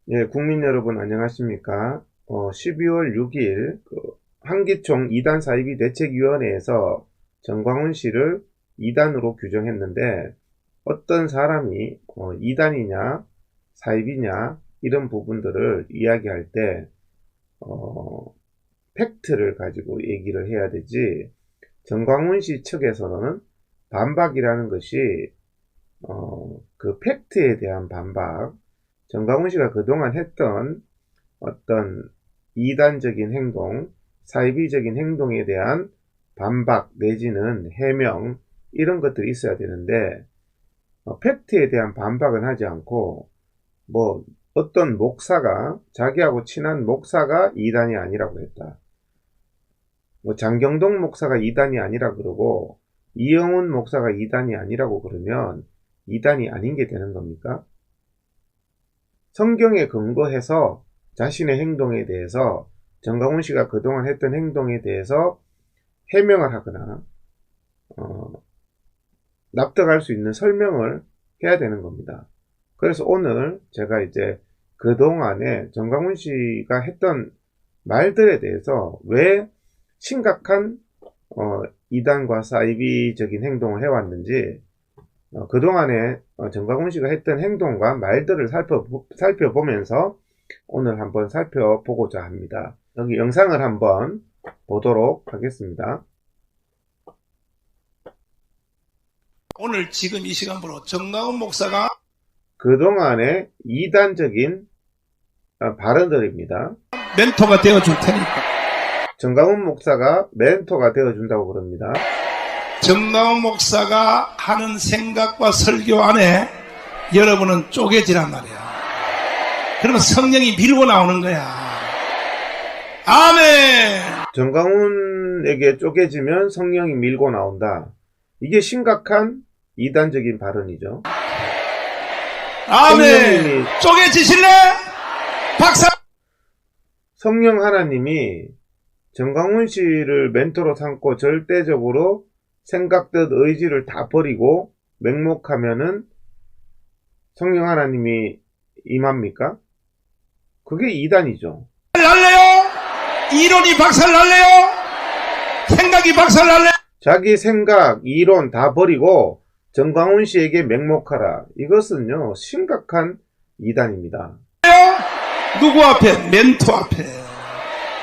예, 국민 여러분 안녕하십니까? 12월 6일 한기총 2단 사이비 대책위원회에서 정광훈 씨를 2단으로 규정했는데 어떤 사람이 2단이냐 사이비냐 이런 부분들을 이야기할 때 팩트를 가지고 얘기를 해야 되지, 정광훈 씨 측에서는 반박이라는 것이 그 팩트에 대한 반박, 정광훈 씨가 그동안 했던 어떤 이단적인 행동, 사이비적인 행동에 대한 반박 내지는 해명, 이런 것들이 있어야 되는데 팩트에 대한 반박은 하지 않고 어떤 목사가, 자기하고 친한 목사가 이단이 아니라고 했다, 장경동 목사가 이단이 아니라 그러고 이영훈 목사가 이단이 아니라고 그러면 이단이 아닌 게 되는 겁니까? 성경에 근거해서 자신의 행동에 대해서, 정광훈 씨가 그동안 했던 행동에 대해서 해명을 하거나 납득할 수 있는 설명을 해야 되는 겁니다. 그래서 오늘 제가 이제 그동안에 정광훈 씨가 했던 말들에 대해서 왜 심각한 이단과 사이비적인 행동을 해왔는지, 그동안에 정광훈 씨가 했던 행동과 말들을 살펴보면서 오늘 한번 살펴보고자 합니다. 여기 영상을 한번 보도록 하겠습니다. 오늘 지금 이 시간부로 정광훈 목사가 그동안의 이단적인 발언들입니다. 멘토가 되어줄 테니까. 정광훈 목사가 멘토가 되어준다고 그럽니다. 정광훈 목사가 하는 생각과 설교 안에 여러분은 쪼개지란 말이야. 그러면 성령이 밀고 나오는 거야. 아멘. 정광훈에게 쪼개지면 성령이 밀고 나온다. 이게 심각한 이단적인 발언이죠. 아멘. 쪼개지실래? 박사. 성령 하나님이 정광훈 씨를 멘토로 삼고 절대적으로 생각뜻 의지를 다 버리고 맹목하면은 성령 하나님이 임합니까? 그게 이단이죠. 날래요? 이론이 박살날래요? 생각이 박살날래? 자기 생각, 이론 다 버리고 정광훈 씨에게 맹목하라. 이것은요, 심각한 이단입니다. 누구 앞에? 멘토 앞에.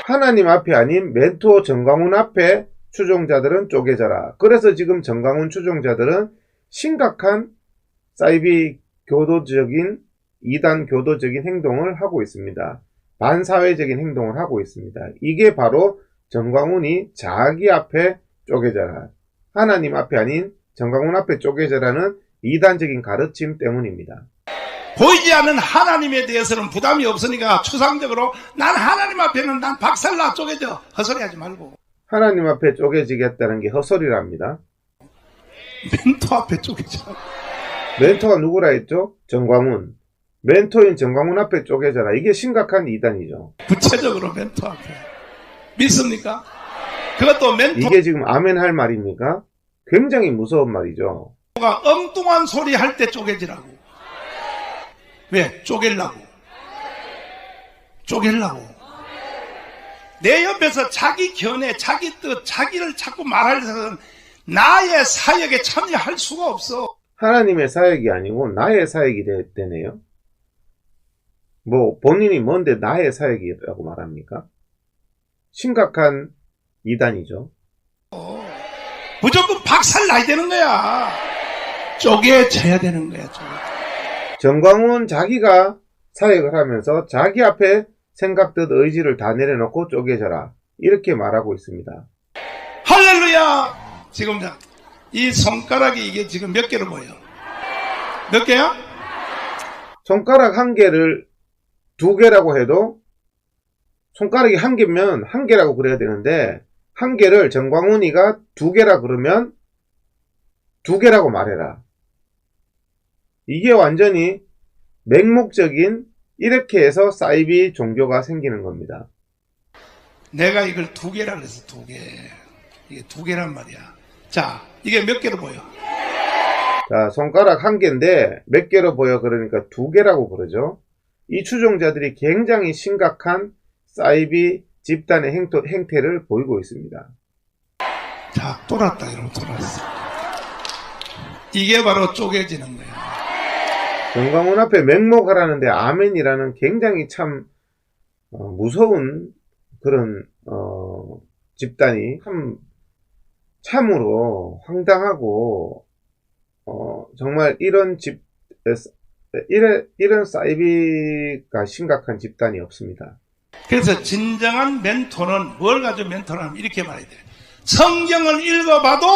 하나님 앞에 아닌 멘토 정광훈 앞에 추종자들은 쪼개져라. 그래서 지금 정광훈 추종자들은 심각한 사이비 교도적인, 이단 교도적인 행동을 하고 있습니다. 반사회적인 행동을 하고 있습니다. 이게 바로 정광훈이 자기 앞에 쪼개져라, 하나님 앞에 아닌 정광훈 앞에 쪼개져라는 이단적인 가르침 때문입니다. 보이지 않는 하나님에 대해서는 부담이 없으니까 추상적으로 난 하나님 앞에는 난 박살나 쪼개져. 헛소리하지 말고. 하나님 앞에 쪼개지겠다는 게 헛소리랍니다. 멘토 앞에 쪼개져. 멘토가 누구라 했죠? 정광훈. 멘토인 정광훈 앞에 쪼개져라. 이게 심각한 이단이죠. 구체적으로 멘토 앞에. 믿습니까? 그것도 멘토가 이게 지금 아멘 할 말입니까? 굉장히 무서운 말이죠. 엉뚱한 소리 할 때 쪼개지라고. 왜? 쪼갤라고. 내 옆에서 자기 견해, 자기 뜻, 자기를 자꾸 말하려면 나의 사역에 참여할 수가 없어. 하나님의 사역이 아니고 나의 사역이 되네요. 본인이 뭔데 나의 사역이라고 말합니까? 심각한 이단이죠. 무조건 박살 나야 되는 거야. 쪼개져야 되는 거야. 정광훈 자기가 사역을 하면서 자기 앞에 생각뜻 의지를 다 내려놓고 쪼개져라, 이렇게 말하고 있습니다. 할렐루야. 지금 이 손가락이 이게 지금 몇 개로 보여? 몇 개야? 손가락 한 개를 두 개라고 해도, 손가락이 한 개면 한 개라고 그래야 되는데 한 개를 정광훈이가 두 개라 그러면 두 개라고 말해라. 이게 완전히 맹목적인, 이렇게 해서 사이비 종교가 생기는 겁니다. 내가 이걸 두 개라 그래서 두 개. 이게 두 개란 말이야. 자, 이게 몇 개로 보여? 자, 손가락 한 개인데 몇 개로 보여? 그러니까 두 개라고 그러죠. 이 추종자들이 굉장히 심각한 사이비 집단의 행태를 보이고 있습니다. 자, 돌았다, 여러분, 돌았어. 이게 바로 쪼개지는 거예요. 정광훈 앞에 맹목하라는데 아멘이라는 굉장히 참 무서운 그런 집단이 참으로 황당하고 정말 이런 사이비가 심각한 집단이 없습니다. 그래서 진정한 멘토는 뭘 가지고 멘토를 하면 이렇게 말해야 돼요. 성경을 읽어봐도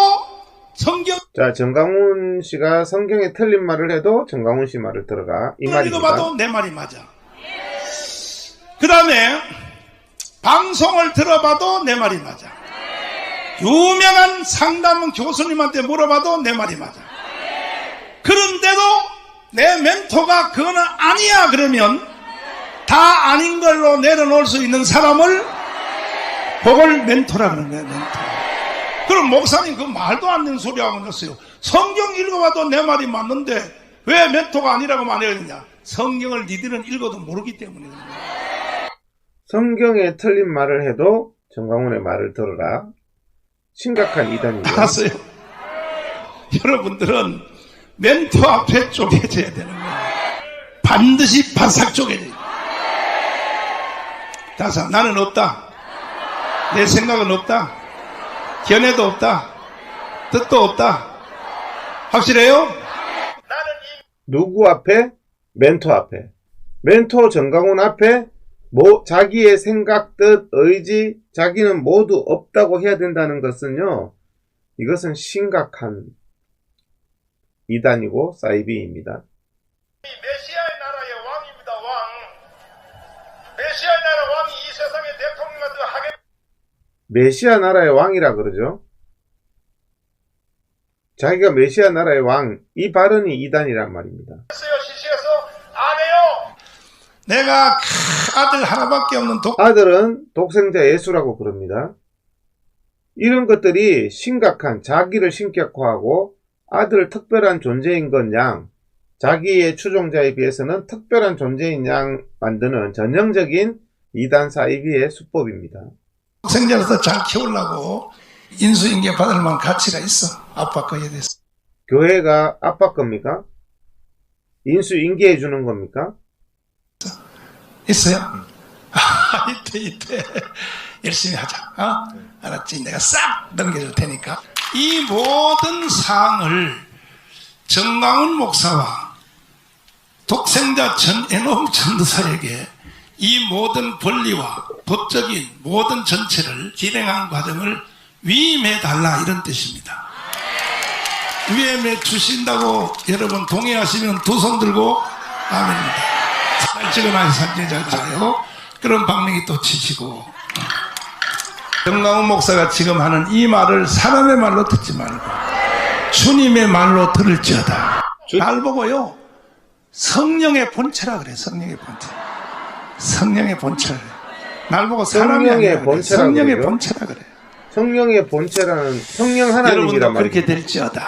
자, 정광훈 씨가 성경에 틀린 말을 해도 정광훈 씨 말을 들어라 이 말입니다. 읽어봐도 내 말이 맞아. 그 다음에 방송을 들어봐도 내 말이 맞아. 유명한 상담 교수님한테 물어봐도 내 말이 맞아. 그런데도 내 멘토가 그거는 아니야 그러면 다 아닌 걸로 내려놓을 수 있는 사람을 그걸 멘토라 그러는 거야. 멘토. 그럼 목사님 그 말도 안 되는 소리 하고 있어요. 성경 읽어봐도 내 말이 맞는데 왜 멘토가 아니라고 말해야 성경을 니들은 읽어도 모르기 때문에 그런 거야. 성경에 틀린 말을 해도 정광훈의 말을 들어라. 심각한 이단이죠. 알았어요. 여러분들은 멘토 앞에 쪼개져야 되는 거예요. 반드시 바싹 쪼개져야 돼요. 다섯, 나는 없다. 내 생각은 없다. 견해도 없다. 뜻도 없다. 확실해요? 누구 앞에? 멘토 앞에. 멘토 정광훈 앞에 자기의 생각, 뜻, 의지, 자기는 모두 없다고 해야 된다는 것은요, 이것은 심각한 이단이고 사이비입니다. 메시아의 나라의 왕입니다. 왕. 메시아의 나라 왕이 이 세상의 대통령한테 하게 메시아 나라의 왕이라 그러죠. 자기가 메시아 나라의 왕, 이 발언이 이단이란 말입니다. 했어요. 시시해서 안 해요. 내가 아들 하나밖에 없는 아들은 독생자 예수라고 그럽니다. 이런 것들이 심각한 자기를 신격화하고 아들을 특별한 존재인 것 양, 자기의 추종자에 비해서는 특별한 존재인 양 만드는 전형적인 이단 사이비의 수법입니다. 독생자로서 잘 키우려고 인수인계 받을 만한 가치가 있어. 아빠 거에 대해서. 교회가 아빠 겁니까? 인수인계해 주는 겁니까? 있어요? 이때 열심히 하자. 알았지? 내가 싹 넘겨줄 테니까. 이 모든 사항을 정광훈 목사와 독생자 에녹 전도사에게 이 모든 권리와 법적인 모든 전체를 진행한 과정을 위임해달라 이런 뜻입니다. 위임해 주신다고 여러분 동의하시면 두 손 들고 아멘입니다. 잘 찍어놔서 사진 잘 찍어요. 그럼 박명이 또 치시고. 정광훈 목사가 지금 하는 이 말을 사람의 말로 듣지 말고 주님의 말로 들을지어다. 날 보고요. 성령의 본체라 그래. 성령의 본체. 성령의 본체라 그래. 날 보고 사람이 아니라 그래. 성령의 본체라 그래. 성령의 본체라는 성령 하나님이란 여러분도 말입니다. 그렇게 될지어다.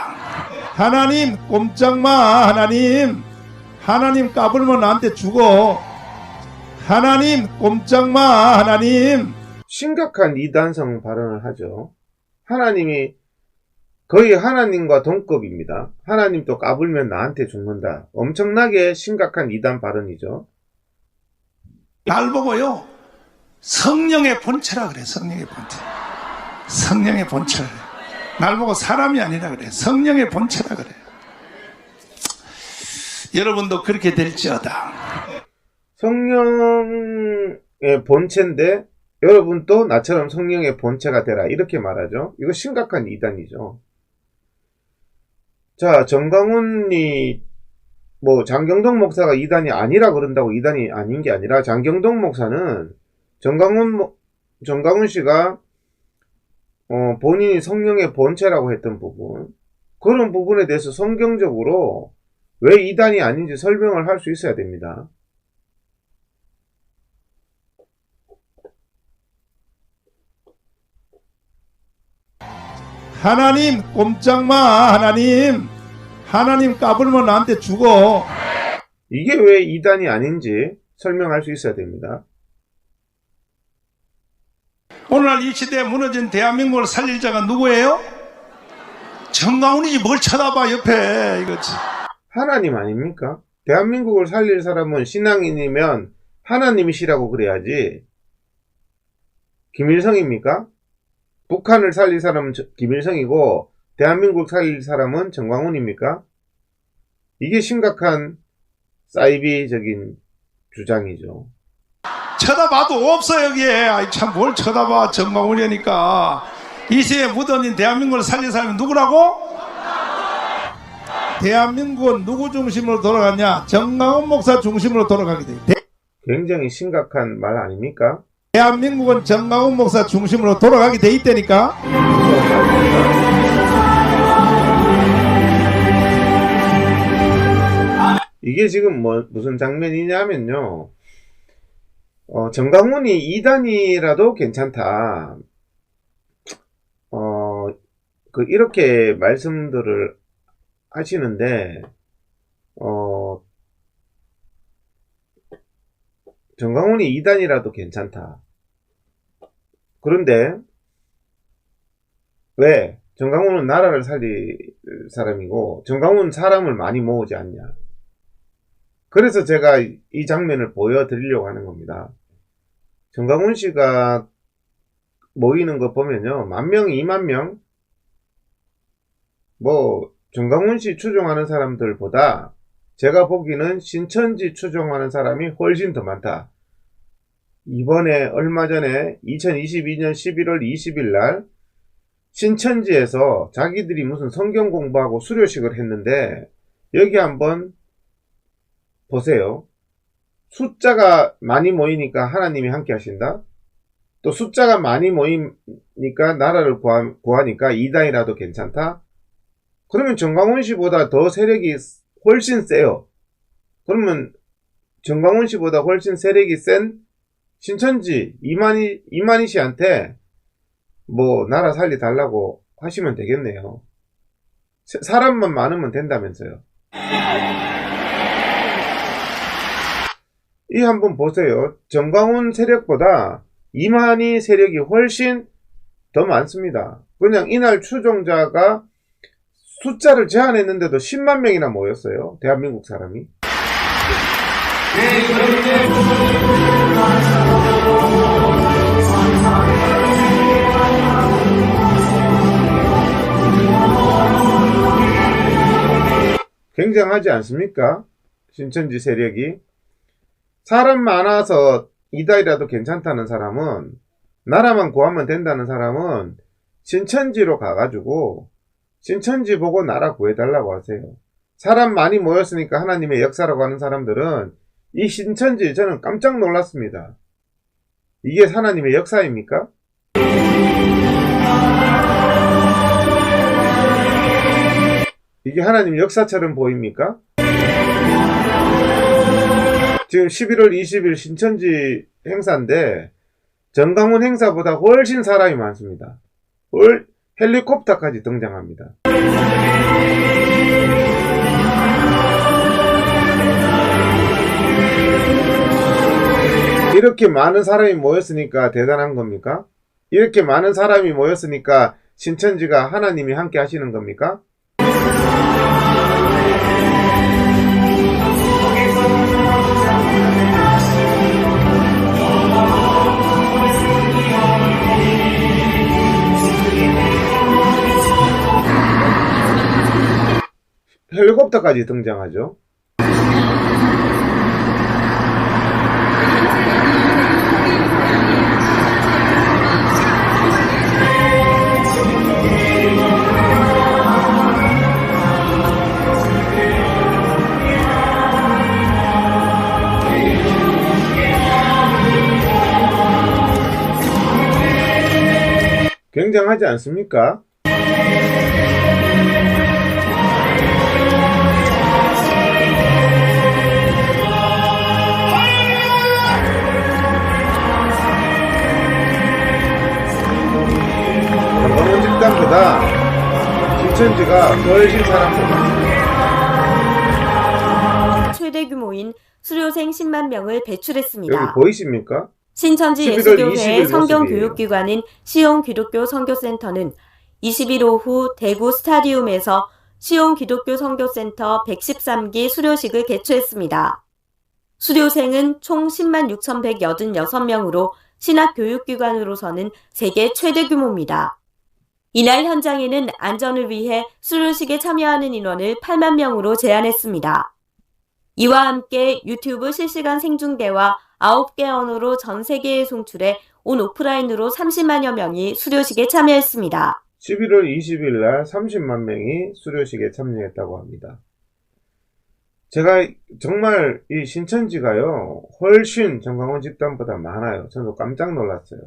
하나님 꼼짝마. 하나님 까불면 나한테 죽어. 하나님 꼼짝마. 하나님. 심각한 이단성 발언을 하죠. 하나님이 거의 하나님과 동급입니다. 하나님도 까불면 나한테 죽는다. 엄청나게 심각한 이단 발언이죠. 날 보고요. 성령의 본체라 그래. 성령의 본체. 성령의 본체라 그래. 날 보고 사람이 아니라 그래. 성령의 본체라 그래. 여러분도 그렇게 될지어다. 성령의 본체인데 여러분도 나처럼 성령의 본체가 되라 이렇게 말하죠. 이거 심각한 이단이죠. 자, 정광훈이 장경동 목사가 이단이 아니라 그런다고 이단이 아닌 게 아니라 장경동 목사는 정광훈 씨가 본인이 성령의 본체라고 했던 부분, 그런 부분에 대해서 성경적으로 왜 이단이 아닌지 설명을 할 수 있어야 됩니다. 하나님 꼼짝마. 하나님 까불면 나한테 죽어. 이게 왜 이단이 아닌지 설명할 수 있어야 됩니다. 오늘날 이 시대에 무너진 대한민국을 살릴 자가 누구예요? 정강훈이지 뭘 쳐다봐 옆에 이거지. 하나님 아닙니까? 대한민국을 살릴 사람은 신앙인이면 하나님이시라고 그래야지. 김일성입니까? 북한을 살릴 사람은 김일성이고 대한민국 살릴 사람은 정광훈입니까? 이게 심각한 사이비적인 주장이죠. 쳐다봐도 없어 여기에. 아이 참 뭘 쳐다봐. 정광훈이니까. 이 시대에 묻어진 대한민국을 살릴 사람이 누구라고? 대한민국은 누구 중심으로 돌아가냐? 정광훈 목사 중심으로 돌아가게 돼. 굉장히 심각한 말 아닙니까? 대한민국은 정광훈 목사 중심으로 돌아가게 돼 있다니까. 이게 지금 무슨 장면이냐면요. 정광훈이 이단이라도 괜찮다. 이렇게 말씀들을 하시는데, 정광훈이 이단이라도 괜찮다. 그런데, 왜? 정광훈은 나라를 살릴 사람이고, 정광훈은 사람을 많이 모으지 않냐. 그래서 제가 이 장면을 보여드리려고 하는 겁니다. 정광훈 씨가 모이는 거 보면요. 10,000명, 20,000명? 정광훈 씨 추종하는 사람들보다 제가 보기는 신천지 추종하는 사람이 훨씬 더 많다. 이번에 얼마 전에 2022년 11월 20일 날 신천지에서 자기들이 무슨 성경 공부하고 수료식을 했는데 여기 한번 보세요. 숫자가 많이 모이니까 하나님이 함께 하신다. 또 숫자가 많이 모이니까 나라를 구하니까 이단이라도 괜찮다. 그러면 정광훈 씨보다 더 세력이 훨씬 세요. 그러면 정광훈 씨보다 훨씬 세력이 센 신천지 이만희 씨한테 나라 살리 달라고 하시면 되겠네요. 사람만 많으면 된다면서요. 이 한번 보세요. 정광훈 세력보다 이만희 세력이 훨씬 더 많습니다. 그냥 이날 추종자가 숫자를 제한했는데도 10만 명이나 모였어요. 대한민국 사람이. 굉장하지 않습니까? 신천지 세력이. 사람 많아서 이단이라도 괜찮다는 사람은, 나라만 구하면 된다는 사람은 신천지로 가가지고 신천지 보고 나라 구해달라고 하세요. 사람 많이 모였으니까 하나님의 역사라고 하는 사람들은 이 신천지 저는 깜짝 놀랐습니다. 이게 하나님의 역사입니까? 이게 하나님 역사처럼 보입니까? 지금 11월 20일 신천지 행사인데 정광훈 행사보다 훨씬 사람이 많습니다. 헬리콥터까지 등장합니다. 이렇게 많은 사람이 모였으니까 대단한 겁니까? 이렇게 많은 사람이 모였으니까 신천지가 하나님이 함께 하시는 겁니까? 헬리콥터까지 등장하죠. 굉장하지 않습니까? 정광훈 집단보다 신천지가 훨씬 사람보다 최대 규모인 수료생 수료생 10만 명을 여기 배출했습니다. 보이십니까? 신천지 11월 예수교회의 20일 성경교육기관인 시온기독교 선교센터는 20일 오후 대구 스타디움에서 시온기독교 선교센터 113기 수료식을 개최했습니다. 수료생은 총 10만 6,186명으로 신학교육기관으로서는 세계 최대 규모입니다. 이날 현장에는 안전을 위해 수료식에 참여하는 인원을 8만 명으로 제한했습니다. 이와 함께 유튜브 실시간 생중계와 9개 언어로 전 세계에 송출해 온 오프라인으로 30만여 명이 수료식에 참여했습니다. 11월 20일 날 30만 명이 수료식에 참여했다고 합니다. 제가 정말 이 신천지가요, 훨씬 정광훈 집단보다 많아요. 저도 깜짝 놀랐어요.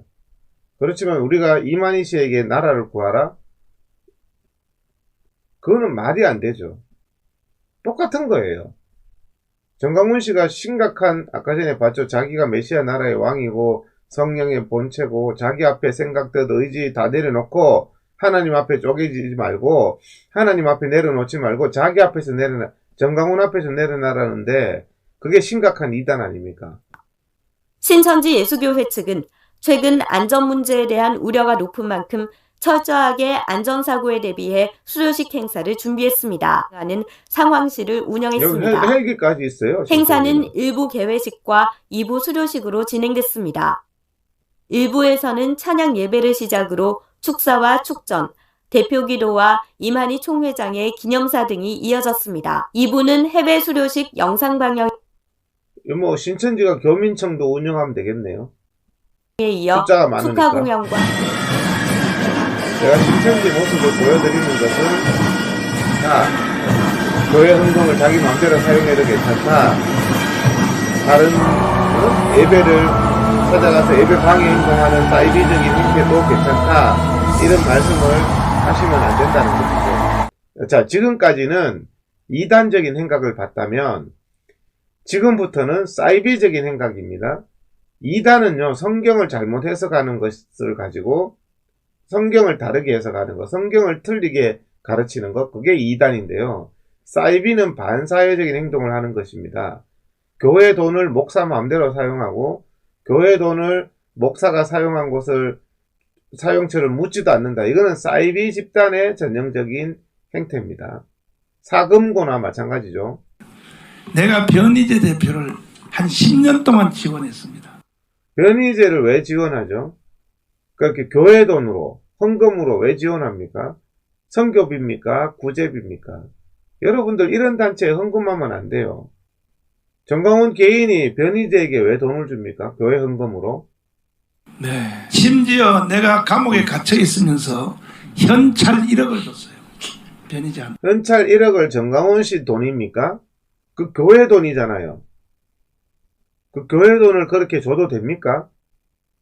그렇지만 우리가 이만희 씨에게 나라를 구하라? 그거는 말이 안 되죠. 똑같은 거예요. 정광훈 씨가 심각한, 아까 전에 봤죠. 자기가 메시아 나라의 왕이고 성령의 본체고 자기 앞에 생각, 뜻, 의지 다 내려놓고 하나님 앞에 쪼개지지 말고 하나님 앞에 내려놓지 말고 자기 앞에서 내려놔, 정광훈 앞에서 내려놔라는데 그게 심각한 이단 아닙니까? 신천지 예수교회 측은 최근 안전 문제에 대한 우려가 높은 만큼 철저하게 안전사고에 대비해 수료식 행사를 준비했습니다. 라는 상황실을 여기 운영했습니다. 헬기까지 있어요. 행사는 실제로는. 일부 개회식과 2부 수료식으로 진행됐습니다. 1부에서는 찬양 예배를 시작으로 축사와 축전, 대표기도와 이만희 총회장의 기념사 등이 이어졌습니다. 2부는 해외 수료식 영상 방영에 뭐 신천지가 교민청도 운영하면 되겠네요. 이어 숫자가 많으니까. 축하 공연과 제가 신천지 모습을 보여드리는 것은, 자, 교회 헌금을 자기 마음대로 사용해도 괜찮다. 다른 예배를 찾아가서 예배 방해 행동하는 사이비적인 행태도 괜찮다. 이런 말씀을 하시면 안 된다는 것이죠. 자, 지금까지는 이단적인 행각을 봤다면 지금부터는 사이비적인 행각입니다. 이단은요, 성경을 잘못 해석하는 것을 가지고 성경을 다르게 해석하는 것, 성경을 틀리게 가르치는 것, 그게 이단인데요. 사이비는 반사회적인 행동을 하는 것입니다. 교회 돈을 목사 마음대로 사용하고 교회 돈을 목사가 사용한 곳을 사용처를 묻지도 않는다. 이거는 사이비 집단의 전형적인 행태입니다. 사금고나 마찬가지죠. 내가 변희재 대표를 한 10년 동안 지원했습니다. 변희재를 왜 지원하죠? 그렇게 교회 돈으로, 헌금으로 왜 지원합니까? 선교비입니까? 구제비입니까? 여러분들 이런 단체에 헌금하면 안 돼요. 정광훈 개인이 변희재에게 왜 돈을 줍니까? 교회 헌금으로? 네. 심지어 내가 감옥에 갇혀 있으면서 현찰 1억을 줬어요. 변희재한테. 현찰 1억을 정광훈 씨 돈입니까? 그 교회 돈이잖아요. 그 교회 돈을 그렇게 줘도 됩니까?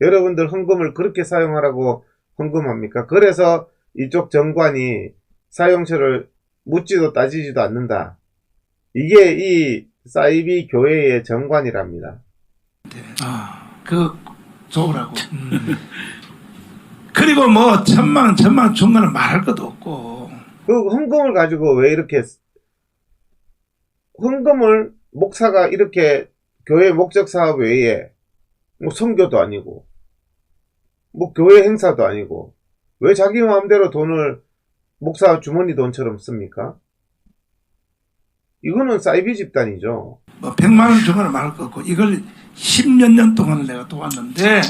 여러분들 헌금을 그렇게 사용하라고 헌금합니까? 그래서 이쪽 정관이 사용처를 묻지도 따지지도 않는다. 이게 이 사이비 교회의 정관이랍니다. 그 좋으라고. 그리고 뭐 1,000만 원 준 거는 말할 것도 없고. 그 헌금을 가지고 왜 이렇게, 헌금을 목사가 이렇게 교회 목적 사업 외에 뭐 선교도 아니고 뭐 교회 행사도 아니고 왜 자기 마음대로 돈을 목사 주머니 돈처럼 씁니까? 이거는 사이비 집단이죠. 뭐 100만 원 준 거는 말할 것 없고 이걸 10몇 년 동안을 내가 도왔는데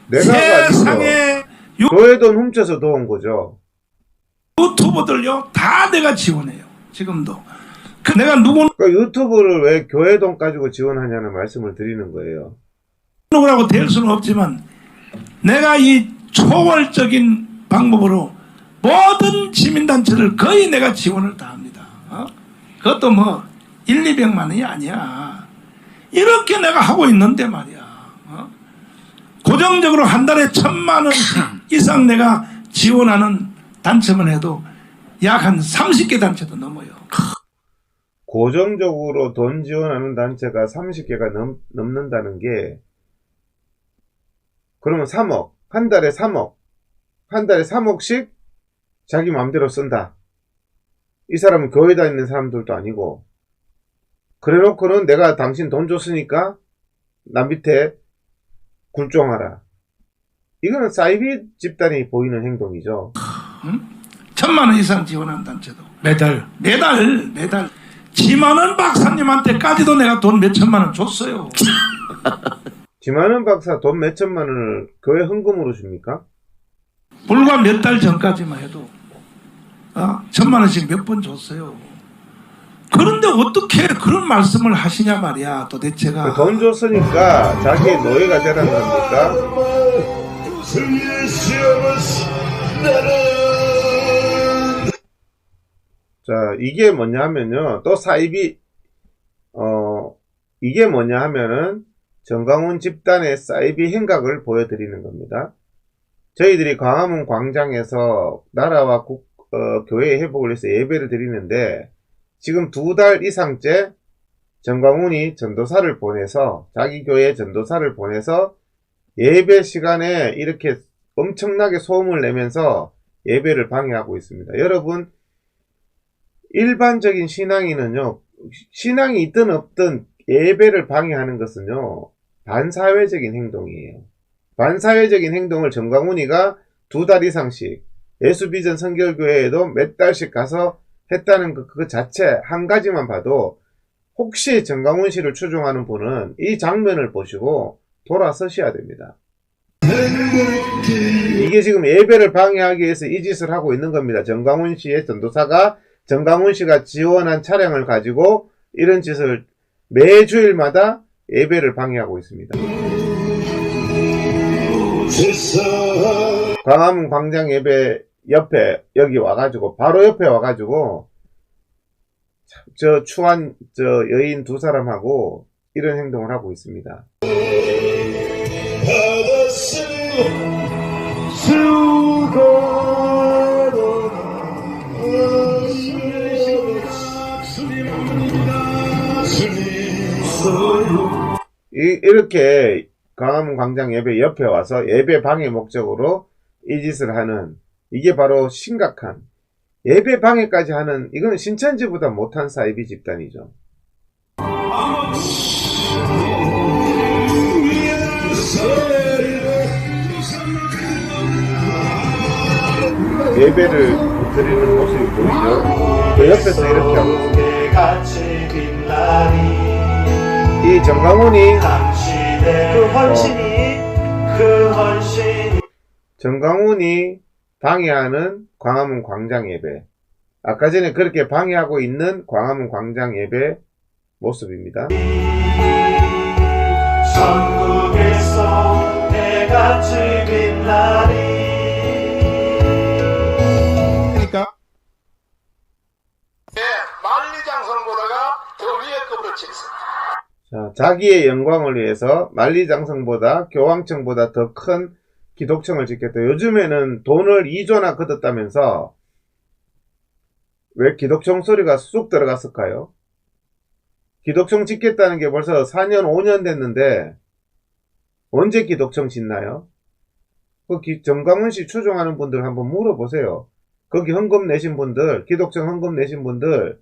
내가 세상에 교회 돈 훔쳐서 도운 거죠. 유튜버들요 다 내가 지원해요. 지금도. 내가 그러니까 유튜브를 왜 교회 돈 가지고 지원하냐는 말씀을 드리는 거예요. 누구라고 될 수는 없지만 내가 이 초월적인 방법으로 모든 시민단체를 거의 내가 지원을 다 합니다. 그것도 뭐 1, 200만 원이 아니야. 이렇게 내가 하고 있는데 말이야. 고정적으로 한 달에 1,000만 원 이상 내가 지원하는 단체만 해도 약 한 30개 단체도 넘어요. 고정적으로 돈 지원하는 단체가 30개가 넘는다는 게, 그러면 3억, 한 달에 3억, 한 달에 3억씩 자기 마음대로 쓴다. 이 사람은 교회 다니는 사람들도 아니고, 그래놓고는 내가 당신 돈 줬으니까 남 밑에 굴종하라. 이거는 사이비 집단이 보이는 행동이죠. 1,000만 원 이상 지원한 단체도 매달 지만원 박사님한테까지도 내가 돈 몇 천만 원 줬어요. 지만원 박사 돈 몇 천만 원을 교회 헌금으로 줍니까? 불과 몇 달 전까지만 해도 1,000만 원씩 몇 번 줬어요. 그런데 어떻게 그런 말씀을 하시냐 말이야. 도대체가 돈 줬으니까 자기의 노예가 되라는 겁니까? 자, 이게 뭐냐 하면요. 또 사이비, 이게 뭐냐 하면은 정강훈 집단의 사이비 행각을 보여드리는 겁니다. 저희들이 광화문 광장에서 나라와 교회의 회복을 위해서 예배를 드리는데 지금 2달 이상째 정강훈이 전도사를 보내서 자기 교회에 전도사를 보내서 예배 시간에 이렇게 엄청나게 소음을 내면서 예배를 방해하고 있습니다. 여러분, 일반적인 신앙인은요, 신앙이 있든 없든 예배를 방해하는 것은요, 반사회적인 행동이에요. 반사회적인 행동을 정강훈이가 2달 이상씩 예수비전 선결교회에도 몇 달씩 가서 했다는 그 자체 한 가지만 봐도 혹시 정강훈 씨를 추종하는 분은 이 장면을 보시고 돌아서셔야 됩니다. 이게 지금 예배를 방해하기 위해서 이 짓을 하고 있는 겁니다. 정강훈 씨의 전도사가 정강훈 씨가 지원한 차량을 가지고 이런 짓을 매주일마다 예배를 방해하고 있습니다. 광화문 광장 예배 옆에 여기 와가지고 바로 옆에 와가지고 저 추한 저 여인 2사람하고 이런 행동을 하고 있습니다. 이렇게 광화문 광장 예배 옆에 와서 예배 방해 목적으로 이 짓을 하는, 이게 바로 심각한 예배 방해까지 하는, 이건 신천지보다 못한 사이비 집단이죠. 예배를 드리는 모습이 보이죠? 그 옆에서 이렇게 하고 있습니다. 이 정강훈이 정강훈이 방해하는 광화문 광장 예배, 아까 전에 그렇게 방해하고 있는 광화문 광장 예배 모습입니다. 전국에서 해같이 빛나리. 그러니까 만리장성보다가 더 위에 급으로 치겠습니다. 자, 자기의 영광을 위해서 만리장성보다 교황청보다 더 큰 기독청을 짓겠다. 요즘에는 돈을 2조나 걷었다면서 왜 기독청 소리가 쑥 들어갔을까요? 기독청 짓겠다는 게 벌써 4년 5년 됐는데 언제 기독청 짓나요? 그 정강훈 씨 추종하는 분들 한번 물어보세요. 거기 헌금 내신 분들, 기독청 헌금 내신 분들,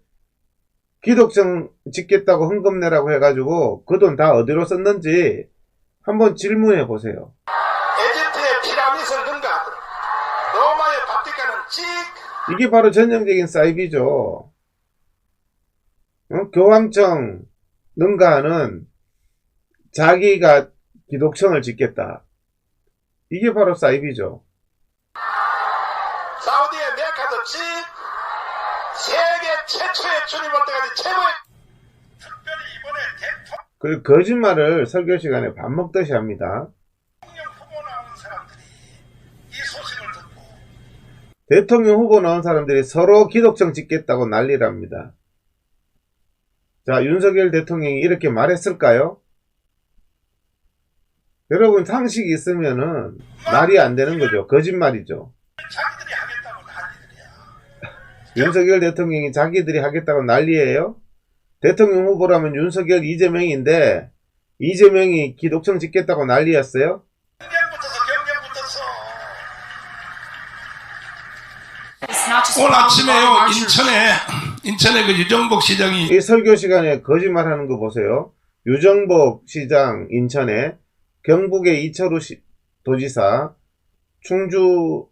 기독청 짓겠다고 헌금 내라고 해가지고 그 돈 다 어디로 썼는지 한번 질문해 보세요. 에집트의 피라미드를 능가하도록 로마의 바티칸은 이게 바로 전형적인 사이비죠. 교황청 능가하는 자기가 기독청을 짓겠다. 이게 바로 사이비죠. 사우디의 메카도 세계 최초의 주님 올 때까지 최고의, 특별히 이번에 그 거짓말을 설교 시간에 밥 먹듯이 합니다. 대통령 후보 나온 사람들이 이 소식을 듣고 대통령 후보 나온 사람들이 서로 기독청 짓겠다고 난리랍니다. 자, 윤석열 대통령이 이렇게 말했을까요? 여러분, 상식이 있으면은 말이 안 되는 거죠. 거짓말이죠. 자기들이 하겠다고 난리들이야. 윤석열 대통령이 자기들이 하겠다고 난리예요? 대통령 후보라면 윤석열, 이재명인데 이재명이 기독청 짓겠다고 난리였어요? 경쟁 붙어서 오늘 아침에요 인천에 인천의 그 유정복 시장이 이 설교 시간에 거짓말하는 거 보세요. 유정복 시장 인천에, 경북의 이철우 도지사, 충주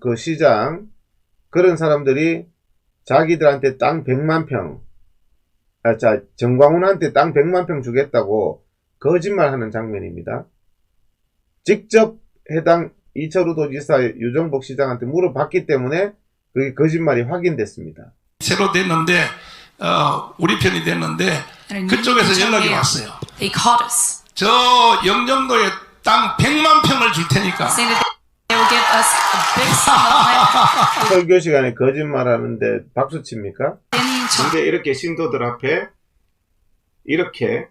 그 시장, 그런 사람들이 자기들한테 땅 100만 평, 정광훈한테 땅 100만 평 주겠다고 거짓말하는 장면입니다. 직접 해당 이철우 도지사, 유정복 시장한테 물어봤기 때문에 그게 거짓말이 확인됐습니다. 새로 됐는데 우리 편이 됐는데 그쪽에서 연락이 왔어요. They called us, 저 영종도에 땅 100만 평을 줄 테니까 saying that they will give us a big sum of land. 설교 시간에 거짓말하는데 박수 칩니까? Standing to 근데 이렇게 신도들 앞에 이렇게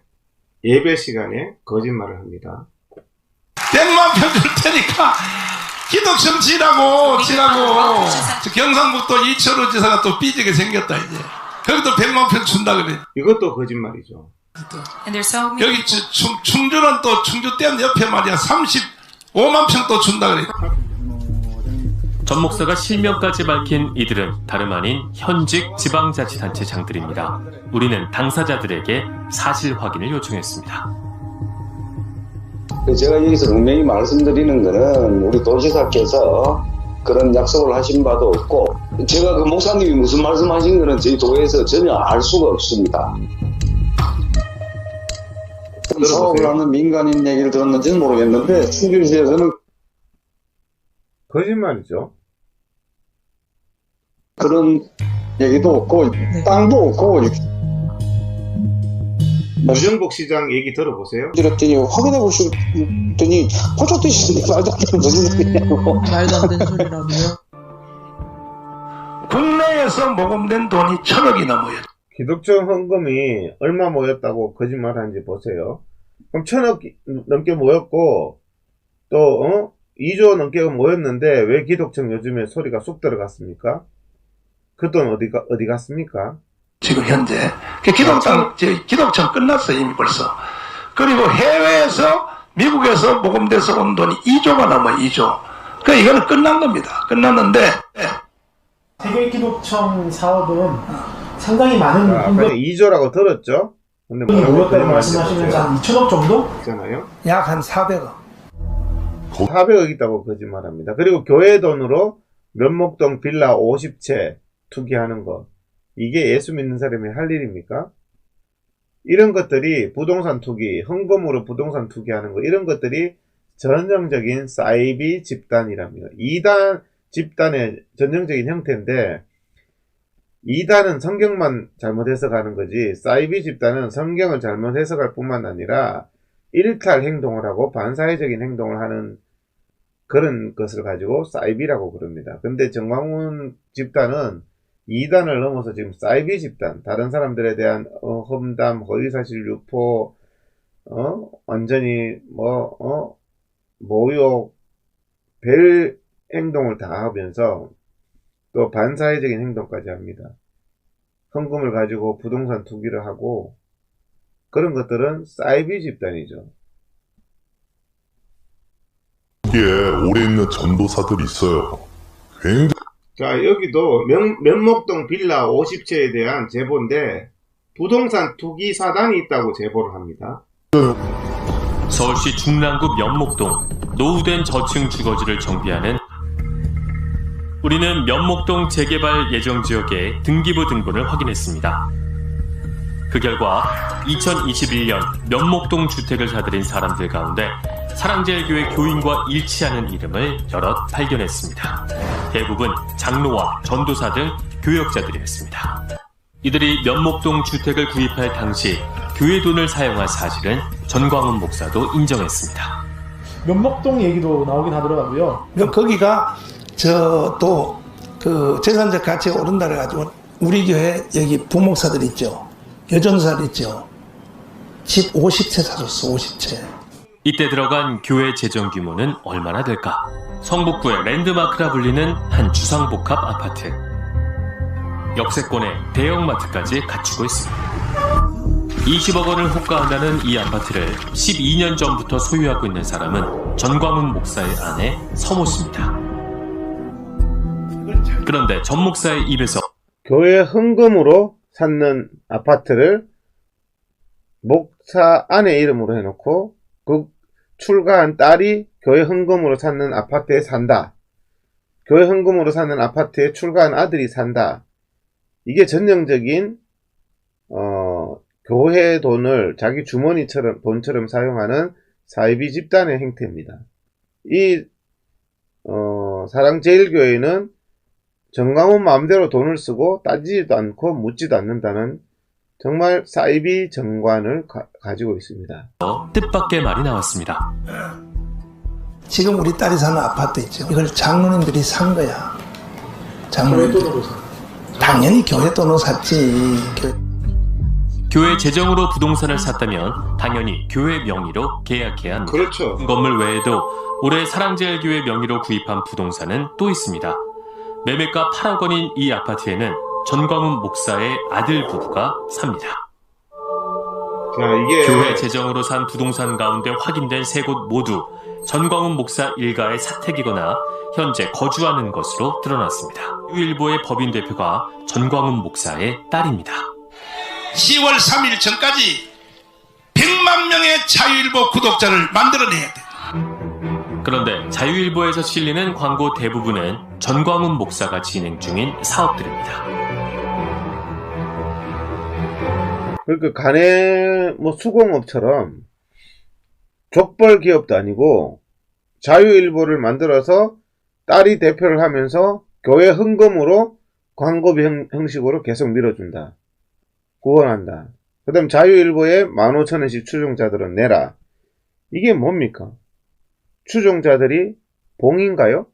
예배 시간에 거짓말을 합니다. 100만 평 줄 테니까 기독성 지라고 저 경상북도 이철우 지사가 또 삐지게 생겼다 이제. 거기도 100만 평 준다 그래. 이것도 거짓말이죠. and there's so many 여기 충주는 또 충주댐 옆에 말이야 35만 평 또 준다 그래. 전 목사가 실명까지 밝힌 이들은 다름 아닌 현직 지방자치단체장들입니다. 우리는 당사자들에게 사실 확인을 요청했습니다. 제가 여기서 분명히 말씀드리는 거는 우리 도지사께서 그런 약속을 하신 바도 없고, 제가 그 목사님이 무슨 말씀하신 거는 저희 교회에서 전혀 알 수가 없습니다. 사업을 하는 민간인 얘기를 들었는지는 모르겠는데 충주시에서는 거짓말이죠. 그런 얘기도 없고 땅도 없고. 유정복 시장 얘기 들어보세요. 들었더니 확인해 보시더니 포착 되시는데 말도 안 되는 무슨 소리냐고. 말도 안 되는 소리라고요? 국내에서 모금된 돈이 1,000억이 넘어요. 기독청 헌금이 얼마 모였다고 거짓말하는지 보세요. 그럼 1,000억 넘게 모였고 또 2조 넘게 모였는데 왜 기독청 요즘에 소리가 쑥 들어갔습니까? 그 돈 어디 갔습니까? 지금 현재 기독청 끝났어 이미 벌써. 그리고 해외에서 미국에서 모금돼서 온 돈이 2조가 넘어 2조. 그 이거는 끝난 겁니다. 끝났는데 세계기독청 사업은 상당히 많은 아까 헌금 2조라고 들었죠? 근데 이 뭐라고 모였다고 말씀하시면 한 2천억 정도? 있잖아요. 약 한 400억. 400억 있다고 거짓말합니다. 그리고 교회 돈으로 면목동 빌라 50채 투기하는 거, 이게 예수 믿는 사람이 할 일입니까? 이런 것들이 부동산 투기, 헌금으로 부동산 투기하는 거, 이런 것들이 전형적인 사이비 집단이랍니다. 2단 집단의 전형적인 형태인데, 2단은 성경만 잘못 해석하는 거지, 사이비 집단은 성경을 잘못 해석할 뿐만 아니라 일탈 행동을 하고 반사회적인 행동을 하는 그런 것을 가지고 사이비라고 부릅니다. 근데 정광훈 집단은 2단을 넘어서 지금 사이비 집단, 다른 사람들에 대한 험담, 허위사실 유포, 완전히 모욕, 별 행동을 다 하면서 또 반사회적인 행동까지 합니다. 헌금을 가지고 부동산 투기를 하고, 그런 것들은 사이비 집단이죠. 여기에 오래 있는 전도사들이 있어요. 굉장히. 자, 여기도 면목동 빌라 50채에 대한 제보인데 부동산 투기 사단이 있다고 제보를 합니다. 서울시 중랑구 면목동 노후된 저층 주거지를 정비하는 우리는 면목동 재개발 예정 지역의 등기부 등본을 확인했습니다. 그 결과 2021년 면목동 주택을 사들인 사람들 가운데 사랑제일교회 교인과 일치하는 이름을 여럿 발견했습니다. 대부분 장로와 전도사 등 교역자들이었습니다. 이들이 면목동 주택을 구입할 당시 교회 돈을 사용한 사실은 전광훈 목사도 인정했습니다. 면목동 얘기도 나오긴 하더라고요. 거기가 또 그 재산적 가치가 오른다 그래가지고 우리 교회 여기 부목사들 있죠. 여전사들 있죠. 집 50채 사줬어. 50채. 이때 들어간 교회 재정 규모는 얼마나 될까? 성북구의 랜드마크라 불리는 한 주상복합 아파트. 역세권에 대형마트까지 갖추고 있습니다. 20억 원을 호가한다는 이 아파트를 12년 전부터 소유하고 있는 사람은 전광훈 목사의 아내 서모 씨입니다. 그런데 전 목사의 입에서 교회 헌금으로 샀는 아파트를 목사 아내 이름으로 해놓고 그 출가한 딸이 교회 헌금으로 샀는 아파트에 산다. 교회 헌금으로 사는 아파트에 출가한 아들이 산다. 이게 전형적인 교회 돈을 자기 주머니처럼 돈처럼 사용하는 사이비 집단의 행태입니다. 이 사랑제일교회는 정강훈 마음대로 돈을 쓰고 따지지도 않고 묻지도 않는다는 정말 사이비 정관을 가지고 있습니다. 뜻밖의 말이 나왔습니다. 지금 우리 딸이 사는 아파트 있죠. 이걸 장로님들이 산 거야. 장로님들이. 당연히 교회 돈으로 샀지. 교회 재정으로 부동산을 샀다면 당연히 교회 명의로 계약해야 합니다. 그렇죠. 건물 외에도 올해 사랑제일교회 명의로 구입한 부동산은 또 있습니다. 매매가 8억 원인 이 아파트에는 전광훈 목사의 아들 부부가 삽니다. 자, 이게 교회 재정으로 산 부동산 가운데 확인된 세 곳 모두 전광훈 목사 일가의 사택이거나 현재 거주하는 것으로 드러났습니다. 자유일보의 법인 대표가 전광훈 목사의 딸입니다. 10월 3일 전까지 100만 명의 자유일보 구독자를 만들어내야 돼. 그런데 자유일보에서 실리는 광고 대부분은 전광훈 목사가 진행 중인 사업들입니다. 그러니까 간에 수공업처럼 족벌 기업도 아니고 자유일보를 만들어서 딸이 대표를 하면서 교회 헌금으로 광고비 형식으로 계속 밀어준다. 구원한다. 그 다음 자유일보에 15,000원씩 추종자들은 내라. 이게 뭡니까? 추종자들이 봉인가요?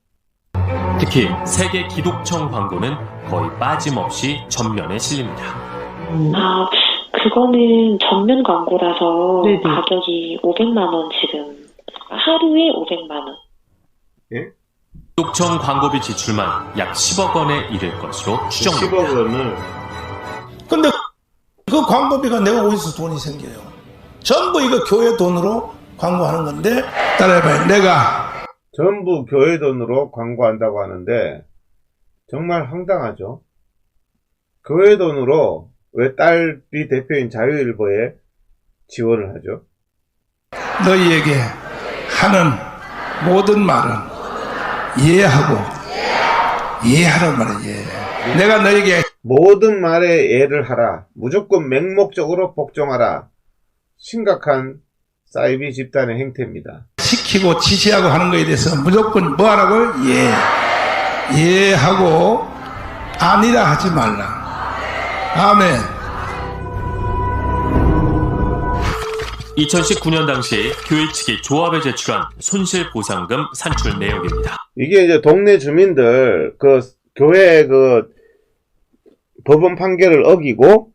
특히 세계 기독청 광고는 거의 빠짐없이 전면에 실립니다. 그거는 전면 광고라서 네네. 가격이 500만 원 지금 하루에 500만 원. 예? 기독청 광고비 지출만 약 10억 원에 이를 것으로 추정됩니다. 10억 원을. 근데 그 광고비가 내가 어디서 돈이 생겨요? 전부 이거 교회 돈으로 광고하는 건데 따라해봐요. 내가 전부 교회 돈으로 광고한다고 하는데 정말 황당하죠. 교회 돈으로 왜 딸이 대표인 자유일보에 지원을 하죠? 너희에게 하는 모든 말은 이해하고 이해하란 말이야. 내가 너에게 모든 말에 예를 하라. 무조건 맹목적으로 복종하라. 심각한 사이비 집단의 행태입니다. 시키고 지시하고 하는 거에 대해서 무조건 뭐 하라고? 이해하고 아니라 하지 말라. 아멘. 2019년 당시 교회 측이 조합에 제출한 손실보상금 산출 내역입니다. 이게 이제 동네 주민들 교회 법원 판결을 어기고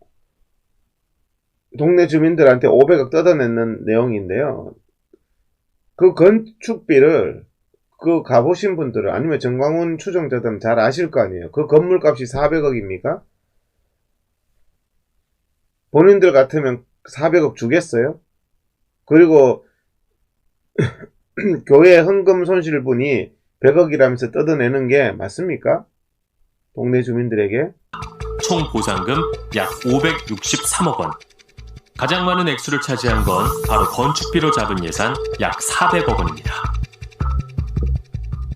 동네 주민들한테 500억 뜯어내는 내용인데요. 그 건축비를 가보신 분들은 아니면 정광훈 추종자들은 잘 아실 거 아니에요. 그 건물값이 400억입니까? 본인들 같으면 400억 주겠어요? 그리고 교회 헌금 손실분이 100억이라면서 뜯어내는 게 맞습니까? 동네 주민들에게? 총 보상금 약 563억 원. 가장 많은 액수를 차지한 건 바로 건축비로 잡은 예산 약 400억 원입니다.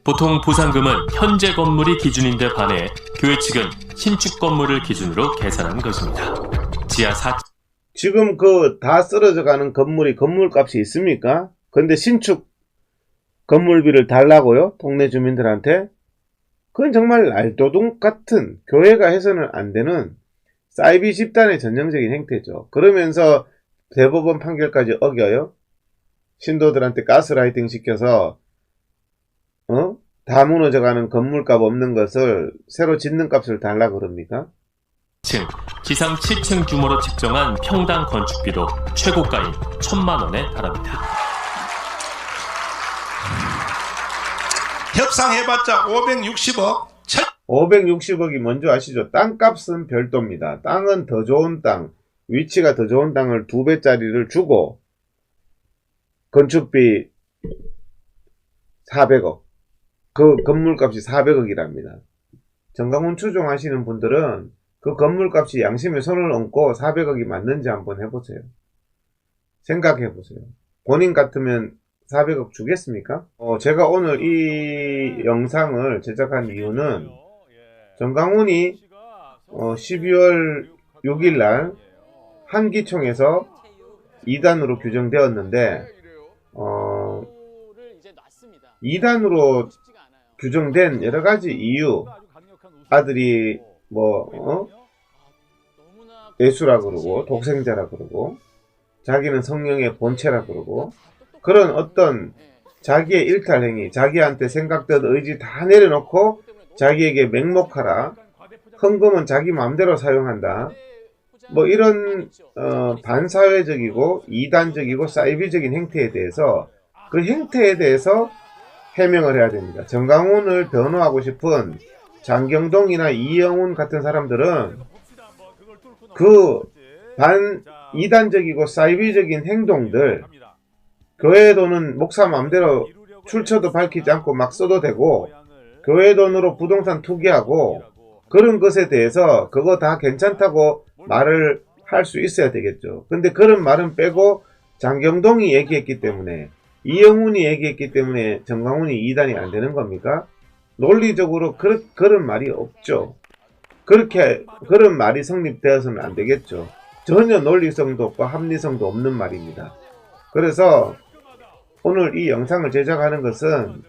보통 보상금은 현재 건물이 기준인데 반해 교회 측은 신축 건물을 기준으로 계산한 것입니다. 지하 4... 지금 다 쓰러져가는 건물이 건물값이 있습니까? 근데 신축 건물비를 달라고요? 동네 주민들한테? 그건 정말 날도둑 같은 교회가 해서는 안 되는 사이비 집단의 전형적인 행태죠. 그러면서 대법원 판결까지 어겨요? 신도들한테 가스라이팅 시켜서 다 무너져가는 건물값 없는 것을 새로 짓는 값을 달라 그럽니까? 지상 7층 규모로 책정한 평당 건축비도 최고가인 1,000만 원에 달합니다. 협상해봤자 560억. 560억이 뭔지 아시죠? 땅값은 별도입니다. 땅은 더 좋은 땅, 위치가 더 좋은 땅을 2배짜리를 주고 건축비 400억. 그 건물값이 400억이랍니다. 정강훈 추종하시는 분들은 그 건물값이 양심에 손을 얹고 400억이 맞는지 한번 해보세요. 생각해보세요. 본인 같으면 400억 주겠습니까? 제가 오늘 이 영상을 제작한 이유는 정강훈이 12월 6일날 한기총에서 2단으로 규정되었는데 2단으로 규정된 여러가지 이유, 아들이 예수라 그러고 독생자라 그러고 자기는 성령의 본체라 그러고 그런 어떤 자기의 일탈행위, 자기한테 생각듯 의지 다 내려놓고 자기에게 맹목하라, 헌금은 자기 마음대로 사용한다, 이런 반사회적이고 이단적이고 사이비적인 행태에 대해서 그 행태에 대해서 해명을 해야 됩니다. 정강훈을 변호하고 싶은 장경동이나 이영훈 같은 사람들은 그 이단적이고 사이비적인 행동들, 교회 돈은 목사 마음대로 출처도 밝히지 않고 막 써도 되고 교회 돈으로 부동산 투기하고 그런 것에 대해서 그거 다 괜찮다고 말을 할 수 있어야 되겠죠. 근데 그런 말은 빼고 장경동이 얘기했기 때문에, 이영훈이 얘기했기 때문에 정강훈이 이단이 안 되는 겁니까? 논리적으로 그런 말이 없죠. 그런 말이 성립되어서는 안 되겠죠. 전혀 논리성도 없고 합리성도 없는 말입니다. 그래서 오늘 이 영상을 제작하는 것은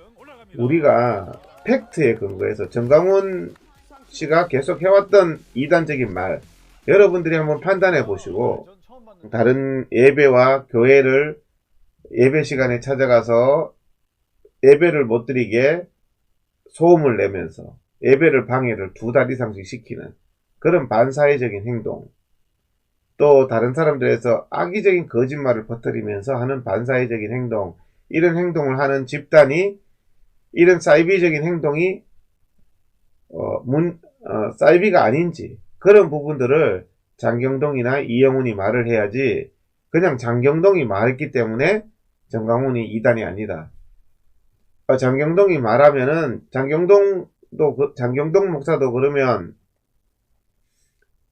우리가 팩트에 근거해서 정강훈 씨가 계속 해왔던 이단적인 말, 여러분들이 한번 판단해 보시고 다른 예배와 교회를 예배 시간에 찾아가서 예배를 못 드리게 소음을 내면서 예배를 방해를 2달 이상씩 시키는 그런 반사회적인 행동, 또 다른 사람들에서 악의적인 거짓말을 퍼뜨리면서 하는 반사회적인 행동, 이런 행동을 하는 집단이, 이런 사이비적인 행동이 사이비가 아닌지, 그런 부분들을 장경동이나 이영훈이 말을 해야지, 그냥 장경동이 말했기 때문에 정강훈이 이단이 아니다. 장경동이 말하면은 장경동 목사도 그러면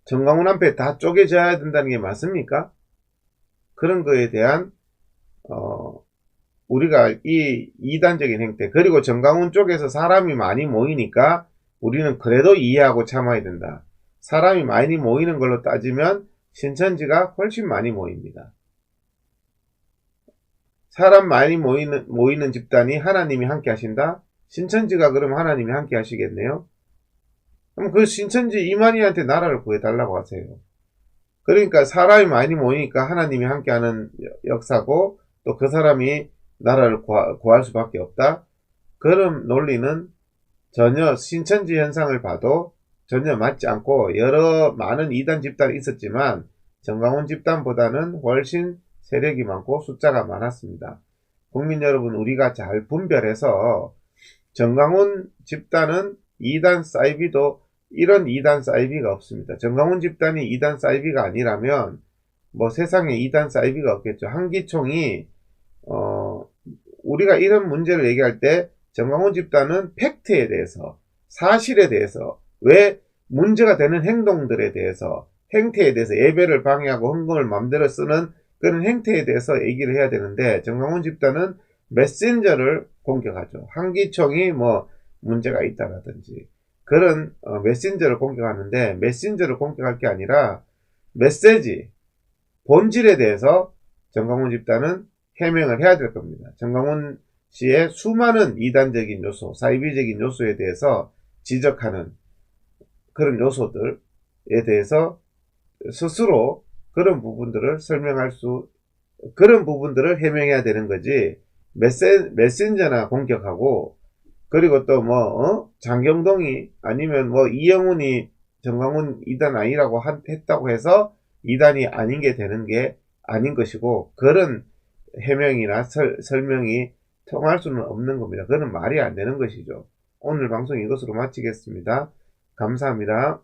정강훈 앞에 다 쪼개져야 된다는 게 맞습니까? 그런 거에 대한 우리가 이 이단적인 행태, 그리고 정강훈 쪽에서 사람이 많이 모이니까 우리는 그래도 이해하고 참아야 된다. 사람이 많이 모이는 걸로 따지면 신천지가 훨씬 많이 모입니다. 사람 많이 모이는 집단이 하나님이 함께 하신다? 신천지가 그럼 하나님이 함께 하시겠네요? 그럼 그 신천지 이만희한테 나라를 구해달라고 하세요. 그러니까 사람이 많이 모이니까 하나님이 함께하는 역사고, 또 그 사람이 나라를 구할 수밖에 없다? 그런 논리는 전혀 신천지 현상을 봐도 전혀 맞지 않고, 많은 이단 집단이 있었지만 정강훈 집단보다는 훨씬 세력이 많고 숫자가 많았습니다. 국민 여러분, 우리가 잘 분별해서 정강훈 집단은 이단 사이비도 이런 이단 사이비가 없습니다. 정강훈 집단이 이단 사이비가 아니라면 세상에 이단 사이비가 없겠죠. 한기총이 우리가 이런 문제를 얘기할 때 정강훈 집단은 팩트에 대해서, 사실에 대해서, 왜 문제가 되는 행동들에 대해서, 행태에 대해서, 예배를 방해하고 헌금을 마음대로 쓰는 그런 행태에 대해서 얘기를 해야 되는데, 정강훈 집단은 메신저를 공격하죠. 한기총이 문제가 있다라든지 그런 메신저를 공격하는데, 메신저를 공격할 게 아니라 메시지, 본질에 대해서 정강훈 집단은 해명을 해야 될 겁니다. 정강훈 씨의 수많은 이단적인 요소, 사이비적인 요소에 대해서 지적하는 그런 요소들에 대해서 스스로 그런 부분들을 그런 부분들을 해명해야 되는 거지, 메신저나 공격하고, 그리고 또 장경동이 아니면 이영훈이 정강훈 이단 아니라고 했다고 해서 이단이 아닌 게 되는 게 아닌 것이고, 그런 해명이나 설명이 통할 수는 없는 겁니다. 그건 말이 안 되는 것이죠. 오늘 방송 이것으로 마치겠습니다. 감사합니다.